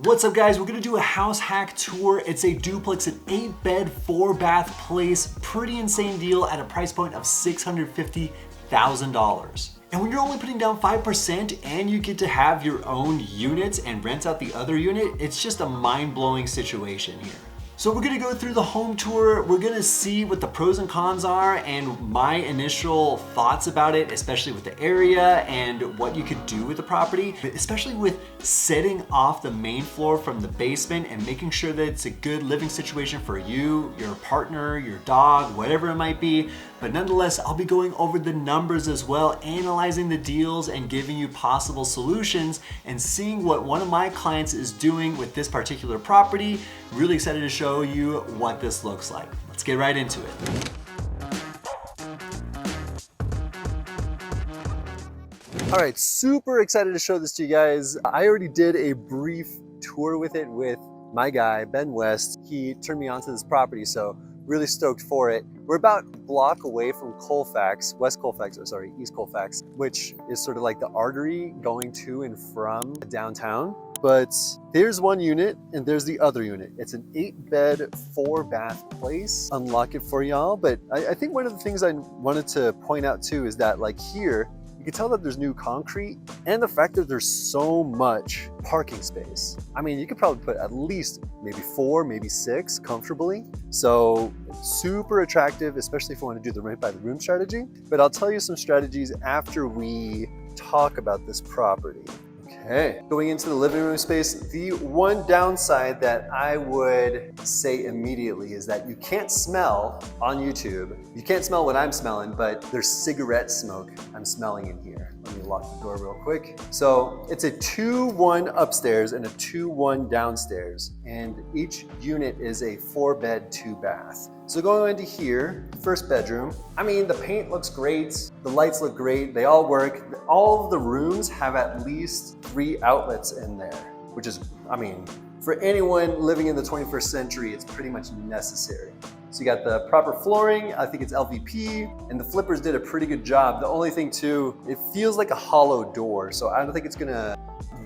What's up guys, we're gonna do a house hack tour. It's a duplex, an 8-bed, 4-bath place. Pretty insane deal at a price point of $650,000. And when you're only putting down 5% and you get to have your own units and rent out the other unit, it's just a mind-blowing situation here. So we're gonna go through the home tour. We're gonna see what the pros and cons are and my initial thoughts about it, especially with the area and what you could do with the property, but especially with setting off the main floor from the basement and making sure that it's a good living situation for you, your partner, your dog, whatever it might be. But nonetheless, I'll be going over the numbers as well, analyzing the deals and giving you possible solutions and seeing what one of my clients is doing with this particular property. Really excited to show you what this looks like. Let's get right into it. All right, super excited to show this to you guys. I already did a brief tour with it with my guy, Ben West. He turned me onto this property, so really stoked for it. We're about a block away from Colfax, East Colfax, which is sort of like the artery going to and from downtown. But there's one unit and there's the other unit. It's an 8-bed, 4-bath place. Unlock it for y'all. But I think one of the things I wanted to point out too is that like here, you can tell that there's new concrete and the fact that there's so much parking space. I mean, you could probably put at least maybe 4, maybe 6 comfortably. So super attractive, especially if you want to do the rent by the room strategy. But I'll tell you some strategies after we talk about this property. Okay, going into the living room space, the one downside that I would say immediately is that you can't smell on YouTube. You can't smell what I'm smelling, but there's cigarette smoke I'm smelling in here. Let me lock the door real quick. So it's a 2-1 upstairs and a 2-1 downstairs, and each unit is a 4-bed, 2-bath. So going into here, first bedroom, I mean, the paint looks great, the lights look great, they all work. All of the rooms have at least 3 outlets in there, which is, I mean, for anyone living in the 21st century, it's pretty much necessary. So you got the proper flooring, I think it's LVP, and the flippers did a pretty good job. The only thing too, it feels like a hollow door, so I don't think it's gonna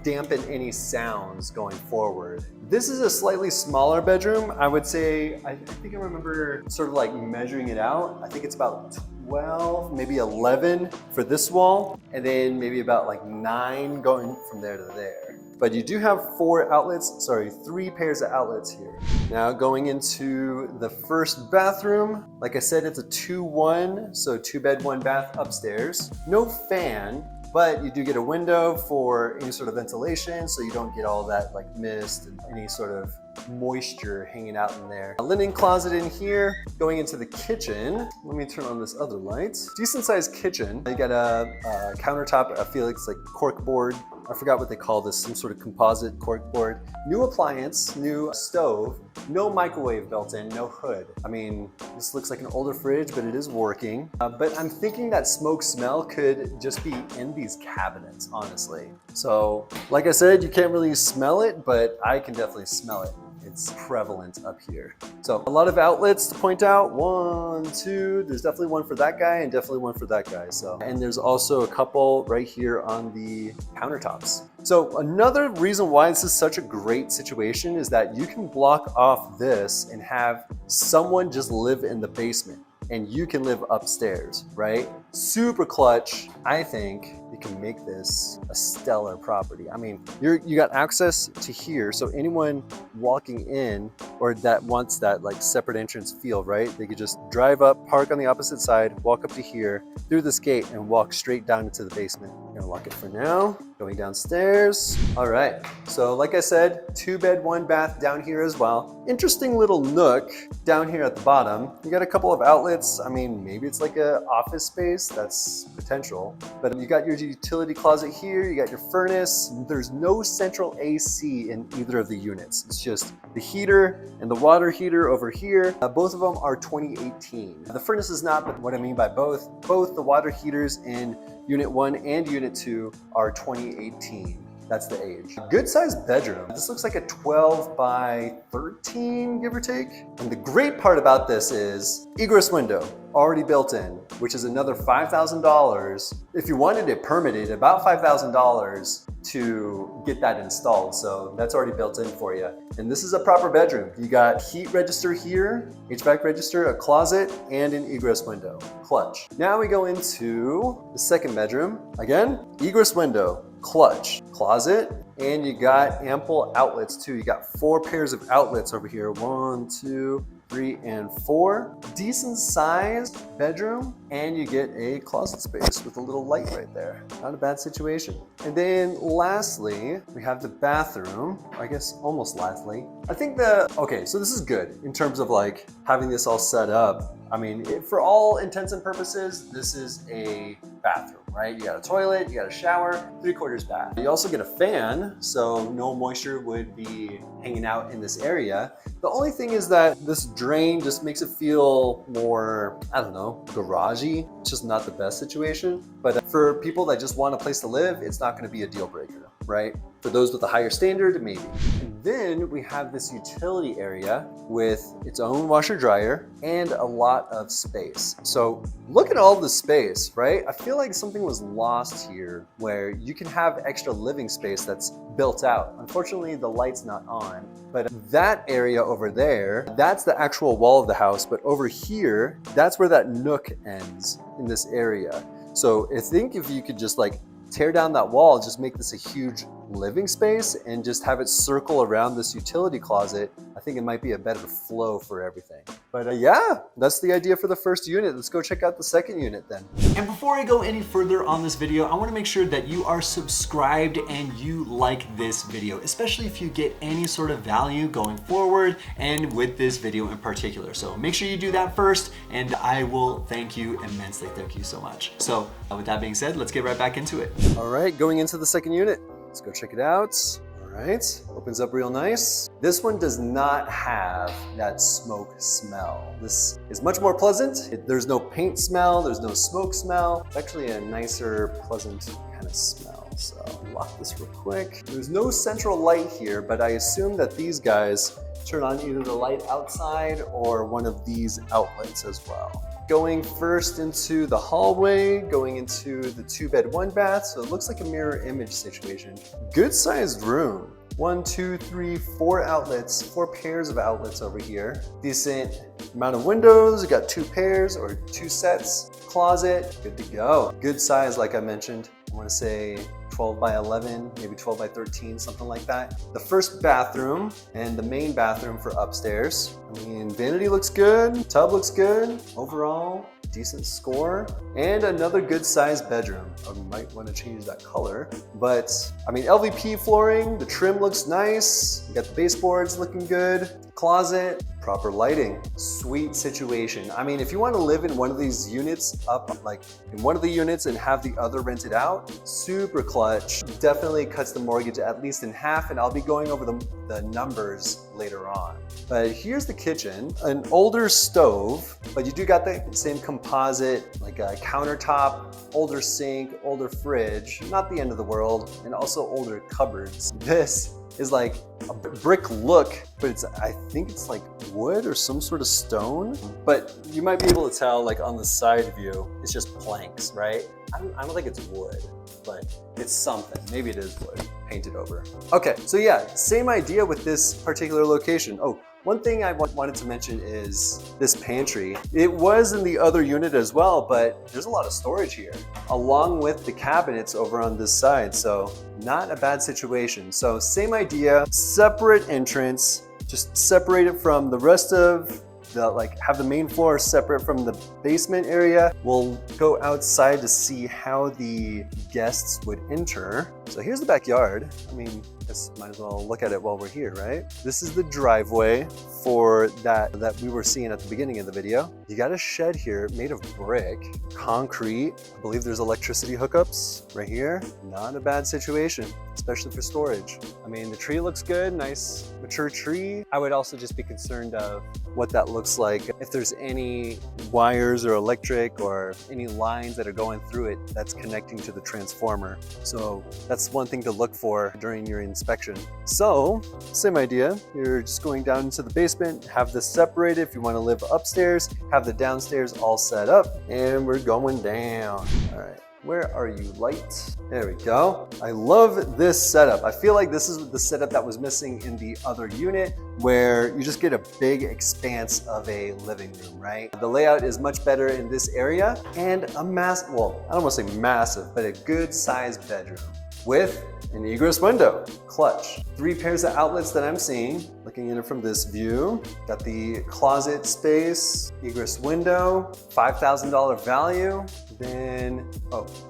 dampen any sounds going forward. This is a slightly smaller bedroom. I would say, I think I remember sort of like measuring it out. I think it's about 12, maybe 11 for this wall, and then maybe about like 9 going from there to there. But you do have 3 pairs of outlets here. Now going into the first bathroom, like I said, it's a 2-1, so 2-bed, 1-bath upstairs. No fan, but you do get a window for any sort of ventilation, so you don't get all that like mist and any sort of moisture hanging out in there. A linen closet in here. Going into the kitchen, let me turn on this other light. Decent sized kitchen. You got a countertop, I feel like it's like cork board. I forgot what they call this, some sort of composite cork board. New appliance, new stove, no microwave built in, no hood. I mean, this looks like an older fridge, but it is working. But I'm thinking that smoke smell could just be in these cabinets, honestly. So, like I said, you can't really smell it, but I can definitely smell it. It's prevalent up here. So a lot of outlets to point out. 1, 2, there's definitely one for that guy and definitely one for that guy. So, and there's also a couple right here on the countertops. So another reason why this is such a great situation is that you can block off this and have someone just live in the basement and you can live upstairs, right? Super clutch. I think you can make this a stellar property. I mean, you got access to here, so anyone walking in or that wants that like separate entrance feel, right? They could just drive up, park on the opposite side, walk up to here, through this gate, and walk straight down into the basement. I'm gonna lock it for now. Going downstairs. All right, so like I said, 2-bed, 1-bath down here as well. Interesting little nook down here at the bottom. You got a couple of outlets. I mean, maybe it's like a office space, that's potential. But you got your utility closet here, you got your furnace. There's no central AC in either of the units. It's just the heater and the water heater over here. Both of them are 2018. The furnace is not, but what I mean by both the water heaters in Unit 1 and Unit 2 are 2018. that's the age. Good sized bedroom. This looks like a 12 by 13, give or take. And the great part about this is egress window already built in, which is another $5,000. If you wanted it permitted, about $5,000 to get that installed. So that's already built in for you. And this is a proper bedroom. You got heat register here, HVAC register, a closet, and an egress window. Clutch. Now we go into the second bedroom. Again, egress window, clutch, closet, and you got ample outlets too. You got 4 pairs of outlets over here. 1, 2, 3, and 4. Decent sized bedroom, and you get a closet space with a little light right there. Not a bad situation. And then lastly, we have the bathroom. I guess almost lastly. I think okay, so this is good in terms of like having this all set up. I mean, for all intents and purposes, this is a bathroom, right? You got a toilet, you got a shower, 3/4 bath. You also get a fan, so no moisture would be hanging out in this area. The only thing is that this drain just makes it feel more, I don't know, garagey. It's just not the best situation. But for people that just want a place to live, it's not gonna be a deal breaker, right? For those with a higher standard, maybe. And then we have this utility area with its own washer dryer and a lot of space. So look at all the space, right? I feel like something was lost here where you can have extra living space that's built out. Unfortunately, the light's not on, but that area over there, that's the actual wall of the house. But over here, that's where that nook ends in this area. So I think if you could just like tear down that wall, just make this a huge living space and just have it circle around this utility closet, I think it might be a better flow for everything. But yeah, that's the idea for the first unit. Let's go check out the second unit then. And before I go any further on this video, I wanna make sure that you are subscribed and you like this video, especially if you get any sort of value going forward and with this video in particular. So make sure you do that first and I will thank you immensely. Thank you so much. So with that being said, let's get right back into it. All right, going into the second unit. Let's go check it out. All right, opens up real nice. This one does not have that smoke smell. This is much more pleasant. There's no paint smell, there's no smoke smell. It's actually a nicer, pleasant kind of smell. So lock this real quick. There's no central light here, but I assume that these guys turn on either the light outside or one of these outlets as well. Going first into the hallway, going into the 2-bed, 1-bath, so it looks like a mirror image situation. Good sized room. 1, 2, 3, 4 outlets, 4 pairs of outlets over here. Decent amount of windows, you got 2 pairs or 2 sets. Closet, good to go. Good size, like I mentioned. I wanna say 12 by 11, maybe 12 by 13, something like that. The first bathroom and the main bathroom for upstairs. I mean, vanity looks good, tub looks good. Overall, decent score. And another good sized bedroom. I might want to change that color. But, I mean, LVP flooring, the trim looks nice. You got the baseboards looking good. Closet, proper lighting. Sweet situation. I mean, if you want to live in one of these units up, like in one of the units and have the other rented out, super clutch. Definitely cuts the mortgage at least in half, and I'll be going over the numbers later on. But here's the kitchen, an older stove, but you do got the same composite, like a countertop, older sink, older fridge, not the end of the world, and also older cupboards. This is like a brick look, but I think it's like wood or some sort of stone. But you might be able to tell, like on the side view, it's just planks, right? I don't think it's wood, but it's something. Maybe it is wood, painted over. Okay, so yeah, same idea with this particular location. Oh, one thing I wanted to mention is this pantry. It was in the other unit as well, but there's a lot of storage here, along with the cabinets over on this side. So not a bad situation. So same idea, separate entrance, just separate it from the rest of have the main floor separate from the basement area. We'll go outside to see how the guests would enter. So here's the backyard. I mean, I guess might as well look at it while we're here, right? This is the driveway for that we were seeing at the beginning of the video. You got a shed here made of brick, concrete. I believe there's electricity hookups right here. Not a bad situation, especially for storage. I mean, the tree looks good, nice mature tree. I would also just be concerned of what that looks like. If there's any wires or electric or any lines that are going through it that's connecting to the transformer. So that's That's one thing to look for during your inspection. So, same idea. You're just going down into the basement, have this separated. If you want to live upstairs, have the downstairs all set up, and we're going down. All right. Where are you, light? There we go. I love this setup. I feel like this is the setup that was missing in the other unit, where you just get a big expanse of a living room, right? The layout is much better in this area, and a well, I don't want to say massive, but a good sized bedroom with an egress window. Clutch. 3 pairs of outlets that I'm seeing, looking in it from this view. Got the closet space, egress window, $5,000 value. Then,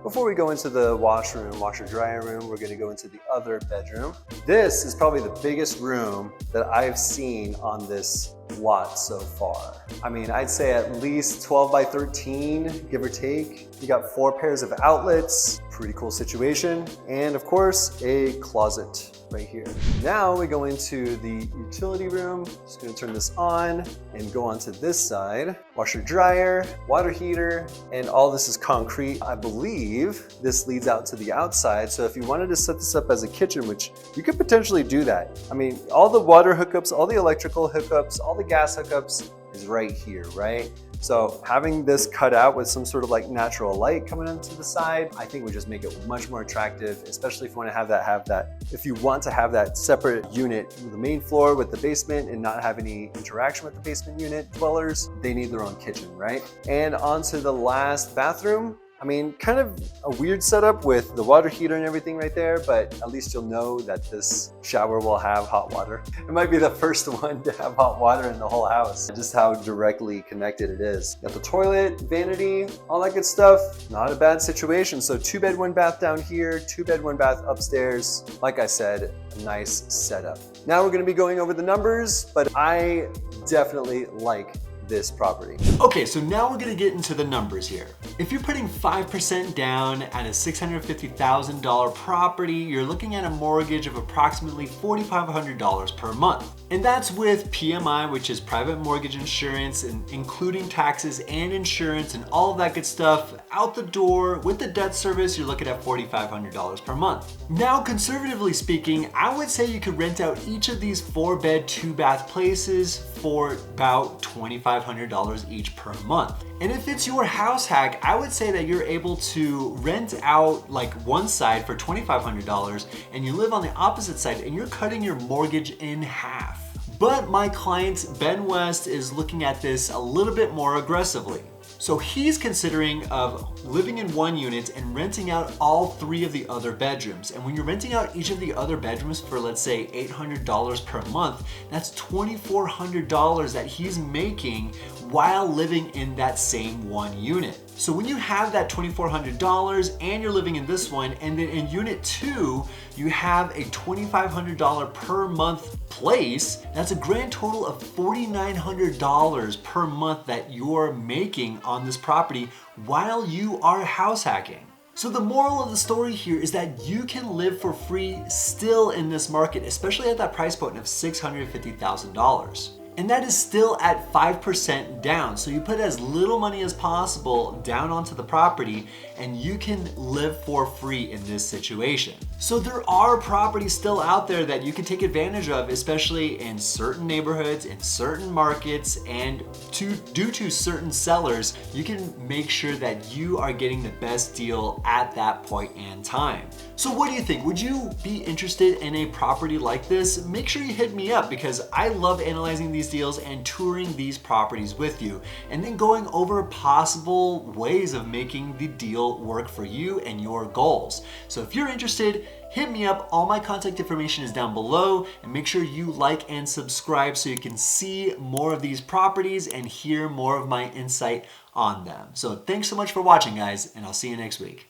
before we go into the washer dryer room, we're gonna go into the other bedroom. This is probably the biggest room that I've seen on this lot so far. I mean, I'd say at least 12 by 13, give or take. You got 4 pairs of outlets, pretty cool situation. And of course, a closet right here. Now we go into the utility room. Just gonna turn this on and go onto this side. Washer dryer, water heater, and all this is concrete. I believe this leads out to the outside. So if you wanted to set this up as a kitchen, which you could potentially do that. I mean, all the water hookups, all the electrical hookups, all the gas hookups is right here, right? So having this cut out with some sort of like natural light coming onto the side, I think would just make it much more attractive, especially if you want to have that, if you want to have that separate unit, the main floor with the basement and not have any interaction with the basement unit dwellers, they need their own kitchen, right? And onto the last bathroom. I mean, kind of a weird setup with the water heater and everything right there, but at least you'll know that this shower will have hot water. It might be the first one to have hot water in the whole house, just how directly connected it is. Got the toilet, vanity, all that good stuff. Not a bad situation. So 2 bed, 1 bath down here, 2 bed, 1 bath upstairs. Like I said, a nice setup. Now we're gonna be going over the numbers, but I definitely like this property. Okay, so now we're gonna get into the numbers here. If you're putting 5% down at a $650,000 property, you're looking at a mortgage of approximately $4,500 per month. And that's with PMI, which is private mortgage insurance, and including taxes and insurance and all of that good stuff out the door. With the debt service, you're looking at $4,500 per month. Now, conservatively speaking, I would say you could rent out each of these 4 bed, 2 bath places for about $2,500 each per month. And if it's your house hack, I would say that you're able to rent out like one side for $2,500 and you live on the opposite side and you're cutting your mortgage in half. But my client, Ben West, is looking at this a little bit more aggressively. So he's considering of living in 1 unit and renting out all 3 of the other bedrooms. And when you're renting out each of the other bedrooms for, let's say, $800 per month, that's $2,400 that he's making while living in that same 1 unit. So when you have that $2,400 and you're living in this one, and then in unit 2, you have a $2,500 per month place, that's a grand total of $4,900 per month that you're making on this property while you are house hacking. So the moral of the story here is that you can live for free still in this market, especially at that price point of $650,000. And that is still at 5% down. So you put as little money as possible down onto the property and you can live for free in this situation. So there are properties still out there that you can take advantage of, especially in certain neighborhoods, in certain markets, and due to certain sellers, you can make sure that you are getting the best deal at that point in time. So what do you think? Would you be interested in a property like this? Make sure you hit me up because I love analyzing these deals and touring these properties with you, and then going over possible ways of making the deal work for you and your goals. So if you're interested, hit me up. All my contact information is down below, and make sure you like and subscribe so you can see more of these properties and hear more of my insight on them. So thanks so much for watching, guys, and I'll see you next week.